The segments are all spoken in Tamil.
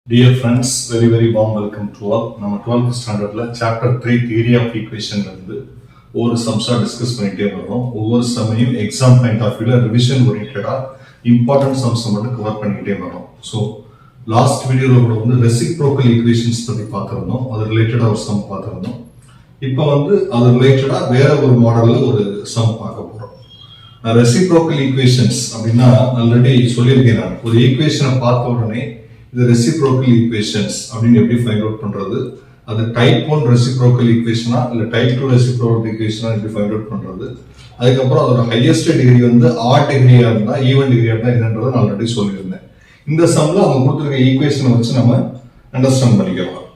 Dear friends, very warm welcome to all. நம்ம 12th ஸ்டாண்டர்ட்ல சாப்டர் 3 தியரி ஆஃப் ஈக்குவேஷன்ல இருந்து ஒரு சம்ஸா டிஸ்கஸ் பண்ணிட்டே வரோம். ஒவ்வொரு சமையும் எக்ஸாம் பாயிண்ட் ஆஃப் வியூல ரிவிஷன் ஓரியன்டடா இம்பார்ட்டன்ட் சம்ஸ் மட்டும் கவர் பண்ணிக்கிட்டே வரோம். ஸோ லாஸ்ட் வீடியோல கூட வந்து ரெசிப்ரோக்கல் ஈக்குவேஷன்ஸ் பத்தி பார்த்திருந்தோம். அது ரிலேட்டடா ஒரு சம் பார்த்திருந்தோம். இப்போ வந்து அது ரிலேட்டடா வேற ஒரு மாடல்ல ஒரு சம் பார்க்க போறோம். ரெசிப்ரோக்கல் ஈக்குவேஷன்ஸ் அப்படின்னா ஆல்ரெடி சொல்லியிருக்கேன். நான் ஒரு ஈக்குவேஷனை பார்த்த உடனே இது ரெசிப்ரோக்கல் ஈக்குவேஷன்ஸ் அப்படின்னு எப்படி ஃபைண்ட் அவுட் பண்றது, அது டைப் 1 ரெசிப்ரோக்கல் ஈக்குவேஷனா இல்ல டைப் 2 ரெசிப்ரோக்கல் ஈக்குவேஷனா எப்படி ஃபைண்ட் அவுட் பண்றது, அதுக்கப்புறம் அதோட ஹையஸ்ட் டிகிரி வந்து ஆட் டிகிரியா இருந்தா ஈவன் டிகிரியா இருந்தா என்னன்றதை நான் ஆல்ரெடி சொல்லியிருந்தேன். இந்த சம்ல அவங்க கொடுத்துருக்க ஈக்குவேஷனை வச்சு நம்ம அண்டர்ஸ்டாண்ட் பண்ணிக்கலாம்.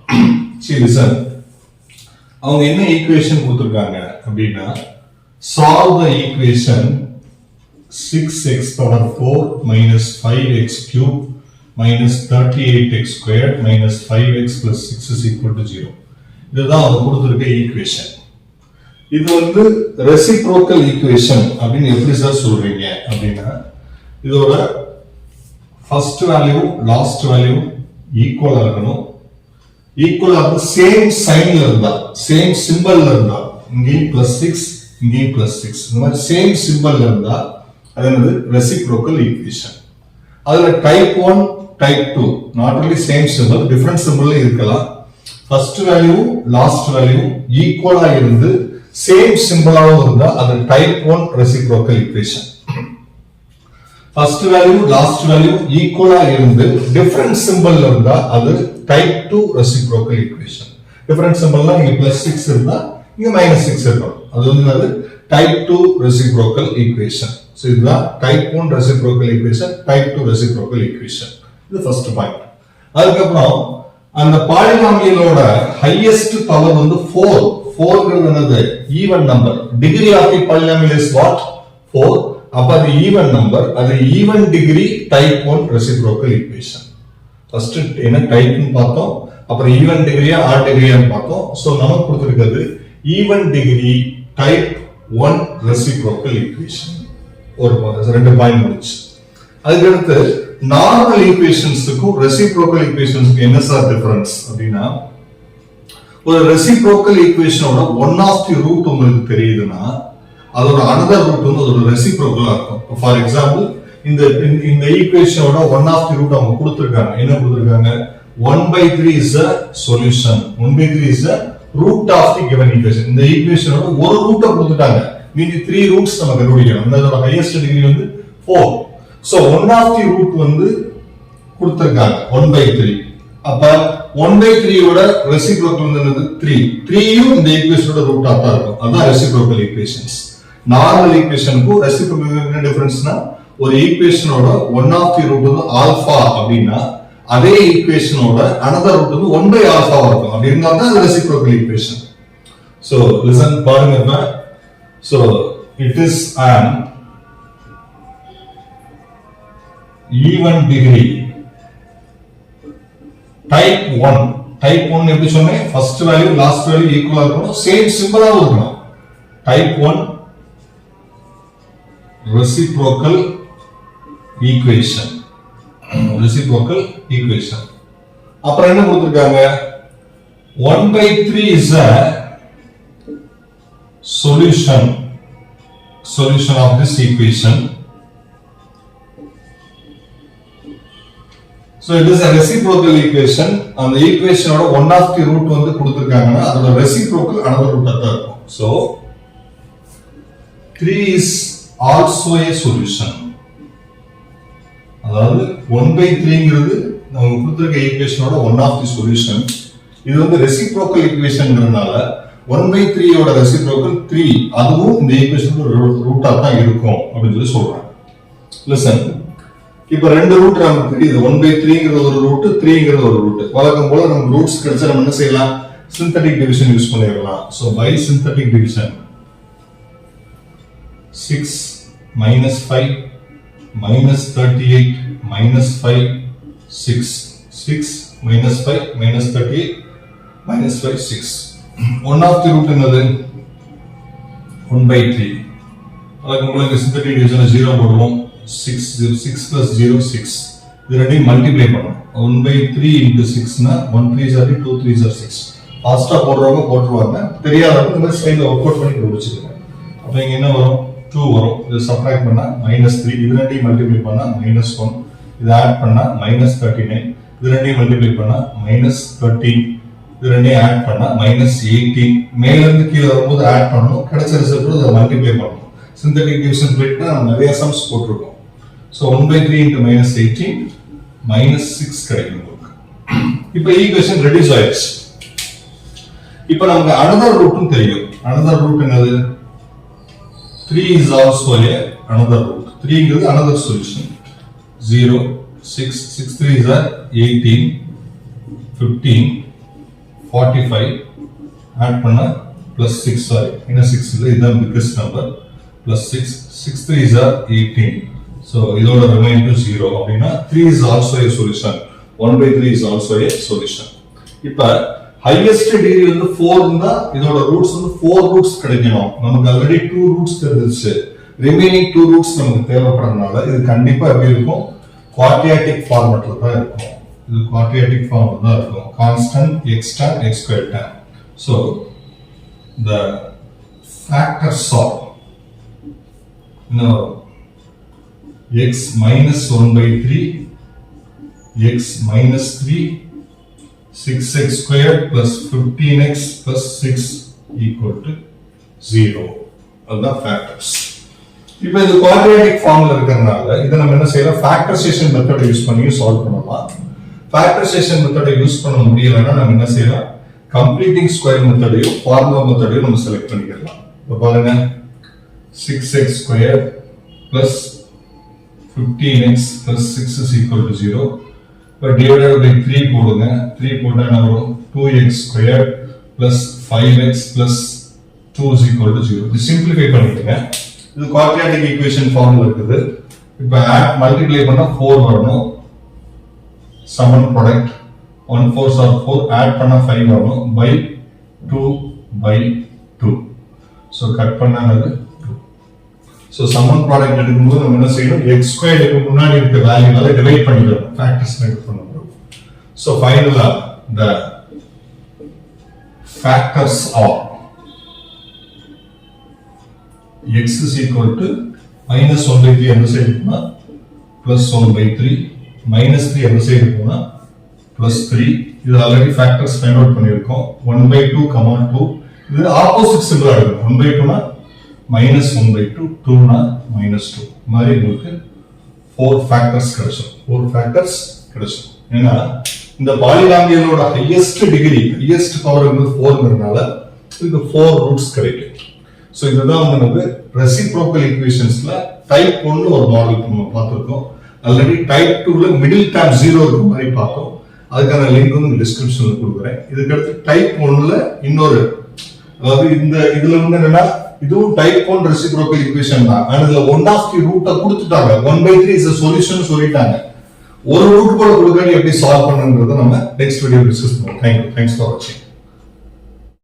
சரி லிசன், அவங்க என்ன ஈக்குவேஷன் கொடுத்துருக்காங்க அப்படின்னா, solve the equation 6x power 4 minus 5x cube minus 38x squared minus 5x plus 6 is equal to 0. இதுதான் அவங்க கொடுத்திருக்க ஈக்குவேஷன். இது வந்து ரெசிப்ரோக்கல் ஈக்குவேஷன் அப்படின்னு எப்படி சார் சொல்றீங்க அப்படின்னா, இதோட ஃபர்ஸ்ட் வேல்யூ லாஸ்ட் வேல்யூ ஈக்குவலா இருக்கணும். ஈக்குவலா இருந்து சேம் சைன்ல இருந்தா, சேம் சிம்பல்ல இருந்தா, இங்கேயும் +6 இங்கேயும் +6 இந்த மாதிரி சேம் சிம்பல்ல இருந்தா அது என்னது ரெசிப்ரோக்கல் ஈக்குவேஷன். அதுல type 1 type 2 not only same symbol, different சிம்பல்ல இருக்கலாம். ஃபர்ஸ்ட் வேல்யூ லாஸ்ட் வேல்யூ ஈக்குவலா இருந்து சேம் சிம்பலாவும் இருந்தா அது type 1 reciprocal equation. First value last value ஈக்குவலா இருந்து டிஃபரண்ட் சிம்பல்ல இருந்தா அது டைப் 2 ரெசிப்ரோக்கல் ஈக்குவேஷன். டிஃபரண்ட் சிம்பல்னா இங்க +6 இருந்தா இங்க -6 இருக்கும். அது வந்து டைப் 2 ரெசிப்ரோக்கல் ஈக்குவேஷன். சோ இதுதான் type 1 reciprocal equation, type 2 reciprocal equation. இது ஃபர்ஸ்ட் பாயிண்ட். அதுக்கப்புறம் அந்த பாலினாமியலோட ஹையஸ்ட் பவர் வந்து 4. 4ங்கிறது என்னது? Even number. Degree of the polynomial is what? 4. அப்ப அது ஈவன் நம்பர், அது even degree type 1 reciprocal equation. First என்ன டைப்னு பார்த்தோம், அப்புறம் ஈவன் டிகிரியா ஆட் டிகிரியான்னு பார்த்தோம். சோ நமக்கு கொடுத்திருக்கிறது even degree type 1 reciprocal equation. ஒரு ரெண்டு பாயிண்ட் முடிச்சு. அதுக்கு அடுத்து நார்மல் ஈக்குவேஷன்ஸ்க்கும் ரெசிப்ரோக்கல் ஈக்குவேஷன்ஸ்க்கு என்ன சார் டிஃபரன்ஸ் அப்படின்னா, ஒரு ரெசிப்ரோக்கல் ஈக்குவேஷனோட ஒன் ஆஃப் தி ரூட் உங்களுக்கு தெரியுதுன்னா அதோட அனதர் ரூட் வந்து அதோட ரெசிப்ரோக்கலா இருக்கும். ஃபார் எக்ஸாம்பிள் இந்த ஈக்குவேஷனோட ஒன் ஆஃப் தி ரூட் அவங்க கொடுத்திருக்காங்க. என்ன கொடுத்திருக்காங்க? 1/3 is a solution. 1/3 is a root of the given equation. இந்த ஈக்குவேஷனோட ஒரு ரூட்ட கொடுத்துட்டாங்க, மீதி 3 ரூட்ஸ் நம்ம கண்டுபிடிக்கணும். அதோட ஹையஸ்ட் டிகிரி வந்து 4. So one of the root வந்து கொடுத்திருக்காங்க 1/3. அப்ப 1/3 ஓட ரெசிப்ரோக்கல் வந்து என்னது? 3. 3யும் இந்த ஈக்குவேஷனோட ரூட்டா தான் இருக்கும். அதான் ரெசிப்ரோக்கல் ஈக்குவேஷன்ஸ். நார்மல் ஈக்குவேஷனுக்கும் ரெசிப்ரோக்கல் என்ன டிஃபரன்ஸ்னா, ஒரு ஈக்குவேஷனோட ஒன் ஆஃப் தி ரூட் வந்து ஆல்பா அப்படின்னா அதே ஈக்குவேஷனோட அனதர் ரூட் வந்து 1/α இருக்கும். அப்படி இருந்தா தான் அது ரெசிப்ரோக்கல் ஈக்குவேஷன். சோ லிசன் பாருங்க. So it is an even degree type 1. type 1 எப்படி சொன்னேன்? ஃபர்ஸ்ட் வேல்யூ லாஸ்ட் வேல்யூ ஈக்குவலா இருக்கணும், சேம் சிம்பலா இருக்கணும். type 1 reciprocal equation. reciprocal equation. அப்புறம் என்ன கொடுத்திருக்காங்க? 1/3 is a solution of this equation. So it is a reciprocal equation. அந்த ஈக்குவேஷனோட ஒன் ஆஃப் தி ரூட் வந்து கொடுத்திருக்காங்கன்னா அதோட ரெசிப்ரோக்கல் another ரூட்டா தான் இருக்கும். So 3 is also a solution. அதாவது 1/3ங்கிறது நம்ம கொடுத்திருக்க ஈக்குவேஷனோட ஒன் ஆஃப் தி சொல்யூஷன். இது வந்து ரெசிப்ரோக்கல் ஈக்குவேஷன்ங்கறனால 1/3 ஓட ரெசிப்ரோக்கல் 3, அதுவும் இந்த ஈக்குவேஷனோட ரூட்டா தான் இருக்கும் அப்படின்னு சொல்றாங்க. லிசன், இப்ப ரெண்டு ரூட் நமக்கு தெரியுது. 1/3ங்கிறது ஒரு ரூட், 3ங்கிறது ஒரு ரூட். வழக்கம் போல நம்ம ரூட்ஸ் கிடைச்சா நம்ம என்ன செய்யலாம்? சிந்தெடிக் டிவிஷன் யூஸ் பண்ணிடலாம். So by synthetic division 6 minus 5 minus 38 minus 5 6. 6 minus 5 minus 38 minus 5 6. One of the root என்னது? 1/3. அதுக்கு உங்களுக்கு சிந்தெடிக் டிவிஷன்ல 0 போடுவோம். 6 plus 0 6. இது ரெண்டையும் மல்டிப்ளை பண்ணணும். 1/3 into 6 1 3s are 2 3s are 6. ஃபாஸ்டா போடுறவங்க போட்டுருவாங்க, தெரியாதவங்க இந்த மாதிரி ஸ்டைல்ல ஒர்க் அவுட் பண்ணி கண்டுபிடிச்சிருங்க. அப்ப இங்க என்ன வரும்? 2 வரும். இது சப்ட்ராக்ட் பண்ணா -3, இது ரெண்டையும் மல்டிப்ளை பண்ணா -1, இது ஆட் பண்ணா -39, இது ரெண்டையும் மல்டிப்ளை பண்ணா -13, இது ரெண்டையும் ஆட் பண்ணா -18. மேல இருந்து கீழ வரும்போது ஆட் பண்ணனும், கிடைச்ச ரிசல்ட் அதை மல்டிப்ளை பண்ணனும். சிந்தெடிக் டிவிஷன் பிளேட்னா நம்ம நிறைய சம்ஸ் போட்டுருக்கோம். சோ 1/3 into -18 -6 கிடைக்கும் உங்களுக்கு. இப்போ ஈக்குவேஷன் ரெடியூஸ் ஆயிடுச்சு. இப்போ நமக்கு another ரூட்டும் தெரியும். another ரூட் என்னது? 3 is also another root. 3 ங்கிறது another solution. 0 6 6 3s are 18 15 45 add பண்ணா +6 சாரி என்ன 6 இல்ல இதுதான் biggest number +6 6 3s are 18. so இதோட ரிமைண்டர் 0 அப்படினா 3 is also a solution. 1/3 is also a solution. இப்ப highest degree வந்து 4 இருந்தா இதோட ரூட்ஸ் வந்து 4 ரூட்ஸ் கிடைக்கணும். நமக்கு ஆல்ரெடி 2 ரூட்ஸ் தெரிஞ்சிருச்சு. ரிமைனிங் 2 ரூட்ஸ் நமக்கு தேவைப்படுறதுனால இது கண்டிப்பா எப்படி இருக்கும்? குவாட்ரியாட்டிக் ஃபார்மட்ல தான் இருக்கும். இது குவாட்ரியாட்டிக் ஃபார்ம்ல தான் இருக்கும். Constant x tan x square tan. so the factors of x minus 1/3 x minus 3 6x squared plus 15x plus 6 equal to 0. அதுதான் factors. இப்போ இது குவாட்ரியாட்டிக் ஃபார்ம்ல இருக்கறனால இத நம்ம என்ன செய்யலாம்? ஃபேக்டரைசேஷன் மெத்தட் யூஸ் பண்ணி சால்வ் பண்ணலாம். ஃபேக்டரைசேஷன் மெத்தடை யூஸ் பண்ண முடியலன்னா நம்ம என்ன செய்யலாம்? கம்ப்ளீட்டிங் ஸ்கொயர் மெத்தடையோ ஃபார்முலா மெத்தடையோ நம்ம செலக்ட் பண்ணிக்கலாம். இப்போ பாருங்க 6x squared plus 15x plus 6 is equal to 0. இப்போ divided by 3 போடுங்க. 3 போட்டா என்ன வரும்? 2x squared plus 5x plus 2 is equal to 0. இது சிம்பிளிஃபை பண்ணிடுங்க. இது குவாட்ரியாட்டிக் ஈக்குவேஷன் ஃபார்ம்ல இருக்குது. இப்போ மல்டிப்ளை பண்ணா 4 வரணும். சமன் ப்ராடக்ட் 1 4s are 4 ஆட் பண்ணா 5 வரணும் by 2/2. சோ கட் பண்ணானது 2. சோ சமன் ப்ராடக்ட் எடுக்கும்போது நம்ம என்ன செய்யணும்? x squared க்கு முன்னாடி இருக்க வேல்யூனால டிவைட் பண்ணிடணும். ஃபேக்டர்ஸ் எடுத்து பண்ணணும். சோ ஃபைனலா the factors are x is equal to -1/3 அந்த சைடு போனா +1/3 -3 அந்த சைடு போனா +3. இது ஆல்ரெடி ஃபேக்டர்ஸ் ஃபைண்ட் அவுட் பண்ணிருக்கோம். 1/2, 2 இது ஆப்போசிட் சிம்பிளா இருக்கும். 1/2 னா -1/2, 2 னா -2. மாதிரி உங்களுக்கு 4 ஃபேக்டர்ஸ் கிடைக்கும். 4 ஃபேக்டர்ஸ் கிடைக்கும். ஏன்னா இந்த பாலினாமியலோட ஹையஸ்ட் டிகிரி ஹையஸ்ட் பவர் வந்து 4ங்கறனால இதுக்கு 4 ரூட்ஸ் கிடைக்கும். சோ இதுதான் நமக்கு ரெசிப்ரோக்கல் ஈக்குவேஷன்ஸ்ல டைப் 1 ஒரு மாடல் நம்ம பார்த்திருக்கோம். ஆல்ரெடி டைப் 2ல மிடில் டேர்ம் 0 இருக்க மாதிரி பார்த்தோம். அதுக்கான லிங்க் வந்து டிஸ்கிரிப்ஷன்ல கொடுக்குறேன். இதுக்கு அடுத்து டைப் 1ல இன்னொரு, அதாவது இந்த இதுல வந்து என்னன்னா இதுவும் டைப் 1 ரெசிப்ரோக்கல் ஈக்குவேஷன் தான். ஆனா இதுல 1 ஆஃப் தி ரூட்ட கொடுத்துட்டாங்க. 1/3 இஸ் a solution சொல்லிட்டாங்க. ஒரு ரூட் கூட கொடுக்காட்டி எப்படி சால்வ் பண்ணனும்ன்றத நம்ம நெக்ஸ்ட் வீடியோ டிஸ்கஸ் பண்ணுவோம். Thanks for watching.